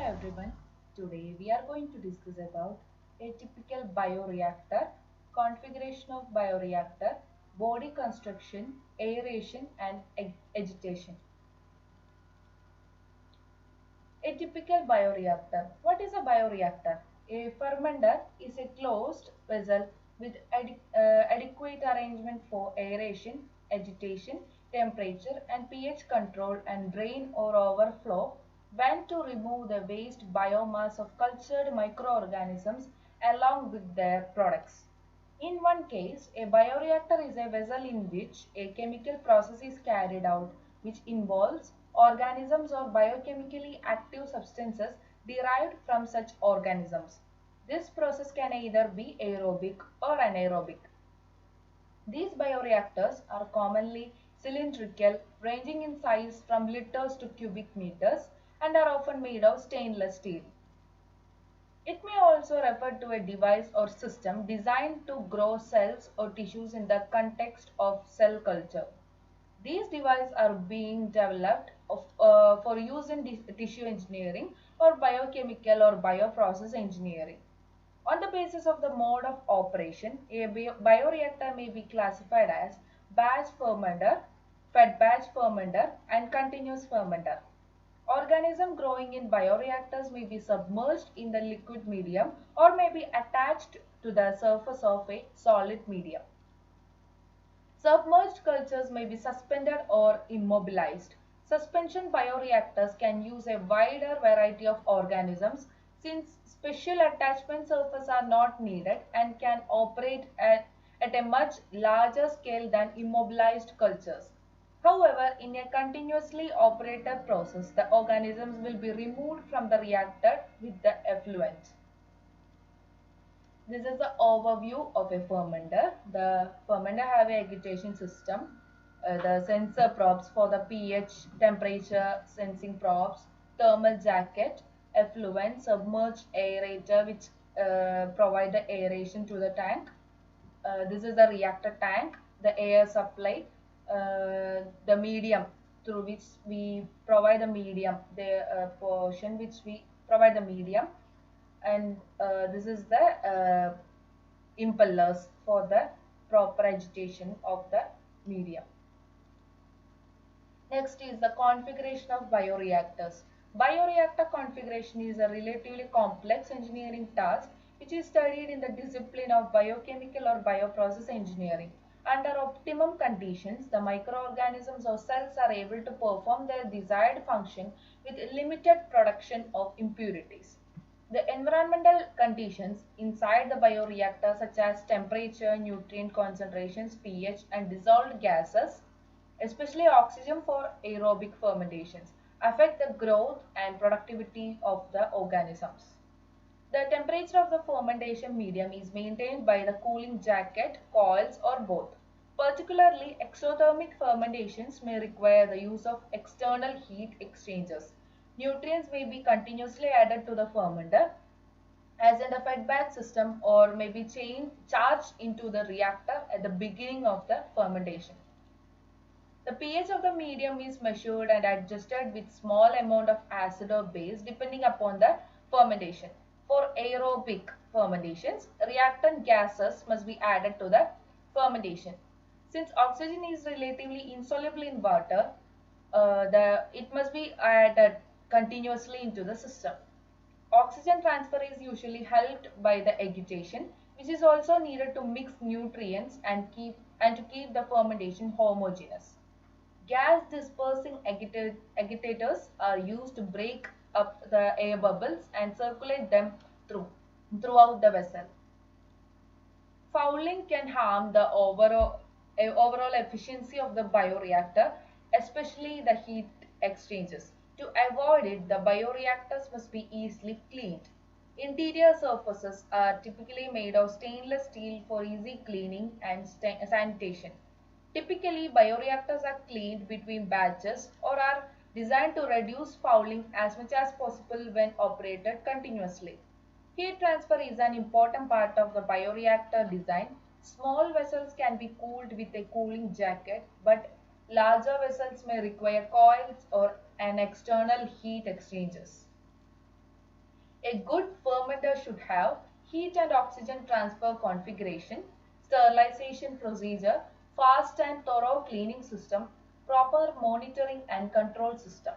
everyone. Today we are going to discuss about a typical bioreactor, configuration of bioreactor, body construction, aeration and agitation. A typical bioreactor. What is a bioreactor? A fermenter is a closed vessel with adequate arrangement for aeration, agitation, temperature and pH control and drain or overflow when to remove the waste biomass of cultured microorganisms along with their products. In one case, a bioreactor is a vessel in which a chemical process is carried out which involves organisms or biochemically active substances derived from such organisms. This process can either be aerobic or anaerobic. These bioreactors are commonly cylindrical, ranging in size from liters to cubic meters, and are often made of stainless steel. It may also refer to a device or system designed to grow cells or tissues in the context of cell culture. These devices are being developed for use in tissue engineering or biochemical or bioprocess engineering. On the basis of the mode of operation, a bioreactor may be classified as batch fermenter, fed batch fermenter, and continuous fermenter. Organisms growing in bioreactors may be submerged in the liquid medium or may be attached to the surface of a solid medium. Submerged cultures may be suspended or immobilized. Suspension bioreactors can use a wider variety of organisms since special attachment surfaces are not needed and can operate at a much larger scale than immobilized cultures. However, in a continuously operated process, the organisms will be removed from the reactor with the effluent. This is the overview of a fermenter. The fermenter have a agitation system, the sensor probes for the pH, temperature sensing probes, thermal jacket, effluent, submerged aerator which provide the aeration to the tank. This is the reactor tank, the air supply, the medium through which we provide the medium, the portion which we provide the medium, and this is the impellers for the proper agitation of the medium. Next is the configuration of bioreactors. Bioreactor configuration is a relatively complex engineering task which is studied in the discipline of biochemical or bioprocess engineering. Under optimum conditions, the microorganisms or cells are able to perform their desired function with limited production of impurities. The environmental conditions inside the bioreactor such as temperature, nutrient concentrations, pH and dissolved gases, especially oxygen for aerobic fermentations, affect the growth and productivity of the organisms. The temperature of the fermentation medium is maintained by the cooling jacket, coils or both. Particularly exothermic fermentations may require the use of external heat exchangers. Nutrients may be continuously added to the fermenter as in the fed batch system or may be charged into the reactor at the beginning of the fermentation. The pH of the medium is measured and adjusted with small amount of acid or base depending upon the fermentation. For aerobic fermentations, reactant gases must be added to the fermentation. Since oxygen is relatively insoluble in water, it must be added continuously into the system. Oxygen transfer is usually helped by the agitation, which is also needed to mix nutrients and to keep the fermentation homogeneous. Gas dispersing agitators are used to break up the air bubbles and circulate them throughout the vessel. Fouling can harm the overall efficiency of the bioreactor, especially the heat exchangers. To avoid it, the bioreactors must be easily cleaned. Interior surfaces are typically made of stainless steel for easy cleaning and sanitation. Typically, bioreactors are cleaned between batches or are designed to reduce fouling as much as possible when operated continuously. Heat transfer is an important part of the bioreactor design. Small vessels can be cooled with a cooling jacket, but larger vessels may require coils or an external heat exchangers. A good fermenter should have heat and oxygen transfer configuration, sterilization procedure, fast and thorough cleaning system, proper monitoring and control system.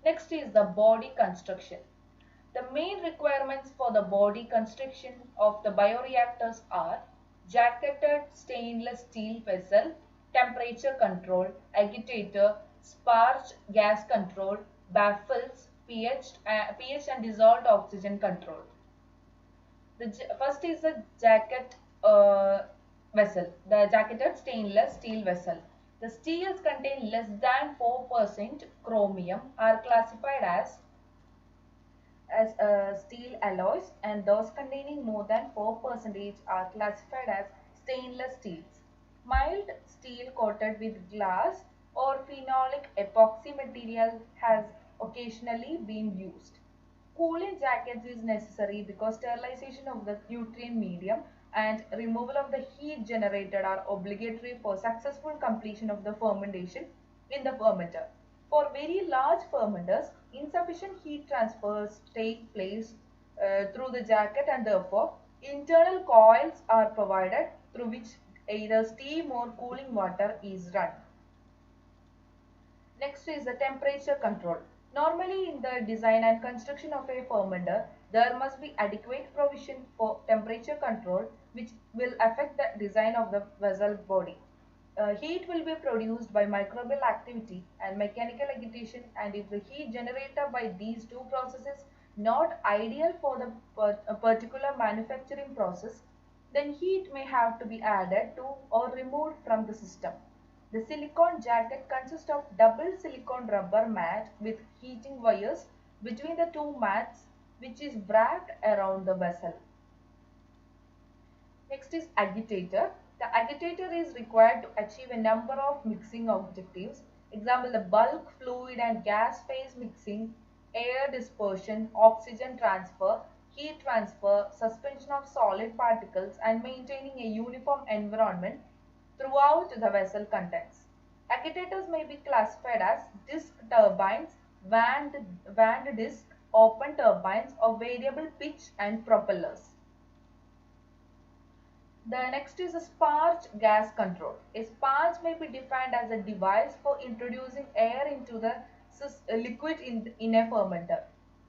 Next is the body construction. The main requirements for the body construction of the bioreactors are jacketed stainless steel vessel, temperature control, agitator, sparge gas control, baffles, pH and dissolved oxygen control. First is the vessel, the jacketed stainless steel vessel. The steels contain less than 4% chromium are classified as steel alloys, and those containing more than 4% are classified as stainless steels. Mild steel coated with glass or phenolic epoxy material has occasionally been used. Cooling jackets is necessary because sterilization of the nutrient medium and removal of the heat generated are obligatory for successful completion of the fermentation in the fermenter. For very large fermenters, insufficient heat transfers take place through the jacket, and therefore internal coils are provided through which either steam or cooling water is run. Next is the temperature control. Normally in the design and construction of a fermenter, there must be adequate provision for temperature control which will affect the design of the vessel body. Heat will be produced by microbial activity and mechanical agitation, and if the heat generated by these two processes not ideal for the particular manufacturing process, then heat may have to be added to or removed from the system. The silicone jacket consists of double silicone rubber mat with heating wires between the two mats, which is wrapped around the vessel. Next is agitator. The agitator is required to achieve a number of mixing objectives. Example, the bulk, fluid and gas phase mixing, air dispersion, oxygen transfer, heat transfer, suspension of solid particles, and maintaining a uniform environment throughout the vessel contents. Agitators may be classified as disk turbines, vanned disk, open turbines, or variable pitch and propellers. The next is a sparge gas control. A sparge may be defined as a device for introducing air into the liquid in a fermenter.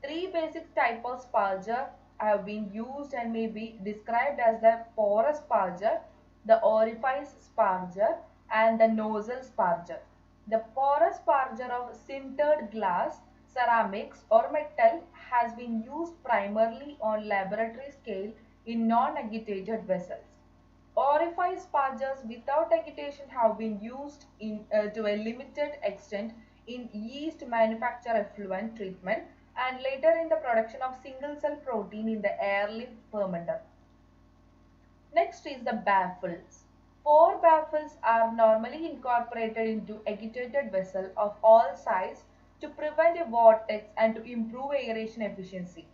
Three basic types of sparger have been used and may be described as the porous sparger, the orifice sparger, and the nozzle sparger. The porous sparger of sintered glass, ceramics, or metal has been used primarily on laboratory scale in non-agitated vessels. Orifice spargers without agitation have been used to a limited extent in yeast manufacture effluent treatment and later in the production of single-cell protein in the airlift fermenter. Next is the baffles. Four baffles are normally incorporated into agitated vessel of all sizes to prevent a vortex and to improve aeration efficiency.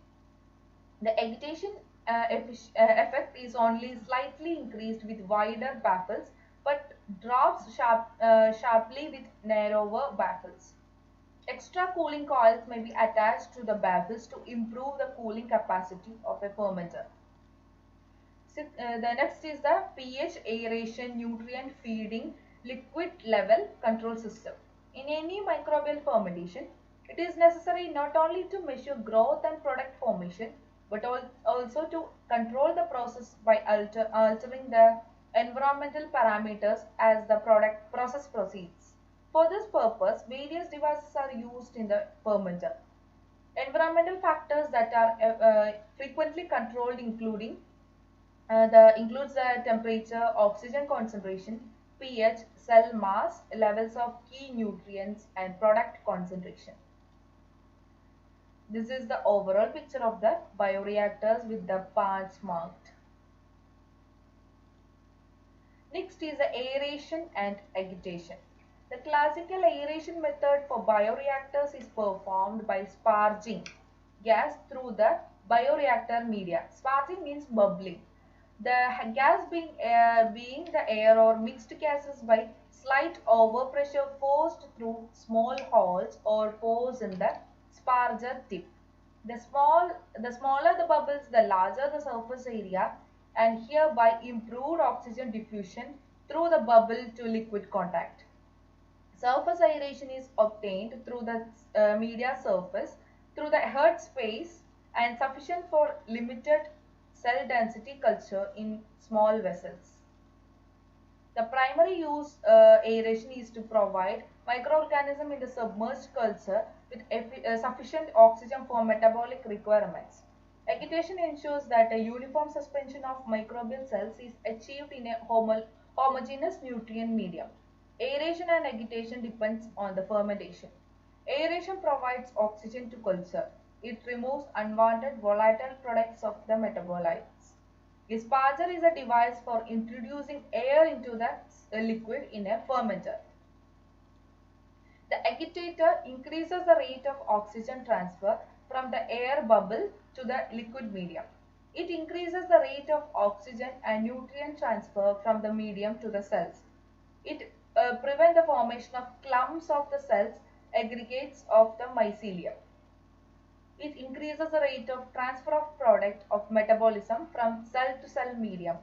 The agitation effect is only slightly increased with wider baffles but drops sharply with narrower baffles. Extra cooling coils may be attached to the baffles to improve the cooling capacity of a fermenter. The next is the pH aeration nutrient feeding liquid level control system. In any microbial fermentation, it is necessary not only to measure growth and product formation but also to control the process by altering the environmental parameters as the process proceeds. For this purpose, various devices are used in the fermenter. Environmental factors that are frequently controlled includes the temperature, oxygen concentration, pH, cell mass, levels of key nutrients, and product concentration. This is the overall picture of the bioreactors with the parts marked. Next is the aeration and agitation. The classical aeration method for bioreactors is performed by sparging gas through the bioreactor media. Sparging means bubbling. The gas being the air or mixed gases by slight overpressure forced through small holes or pores in the sparger tip. The smaller the bubbles, the larger the surface area, and hereby improved oxygen diffusion through the bubble to liquid contact. Surface aeration is obtained through the media surface, through the head space, and sufficient for limited cell density culture in small vessels. The primary use aeration is to provide microorganisms in the submerged culture with sufficient oxygen for metabolic requirements. Agitation ensures that a uniform suspension of microbial cells is achieved in a homogeneous nutrient medium. Aeration and agitation depends on the fermentation. Aeration provides oxygen to culture. It removes unwanted volatile products of the metabolites. Disperser is a device for introducing air into the liquid in a fermenter. The agitator increases the rate of oxygen transfer from the air bubble to the liquid medium. It increases the rate of oxygen and nutrient transfer from the medium to the cells. It prevents the formation of clumps of the cells, aggregates of the mycelium. It increases the rate of transfer of product of metabolism from cell to cell medium.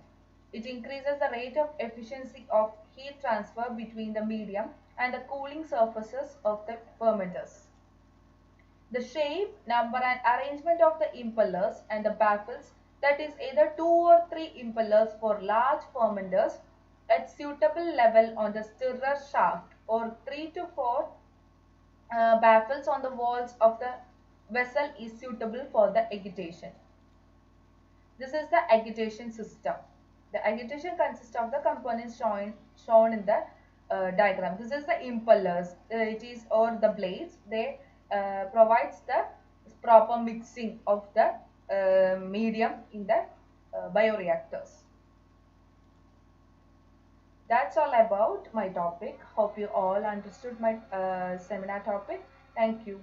It increases the rate of efficiency of heat transfer between the medium and the cooling surfaces of the fermenters. The shape, number and arrangement of the impellers and the baffles, that is either 2 or 3 impellers for large fermenters at suitable level on the stirrer shaft, or 3 to 4 baffles on the walls of the vessel is suitable for the agitation. This is the agitation system. The agitation consists of the components shown in the diagram. This is the impellers. It is or the blades. They provides the proper mixing of the medium in the bioreactors. That's all about my topic. Hope you all understood my seminar topic. Thank you.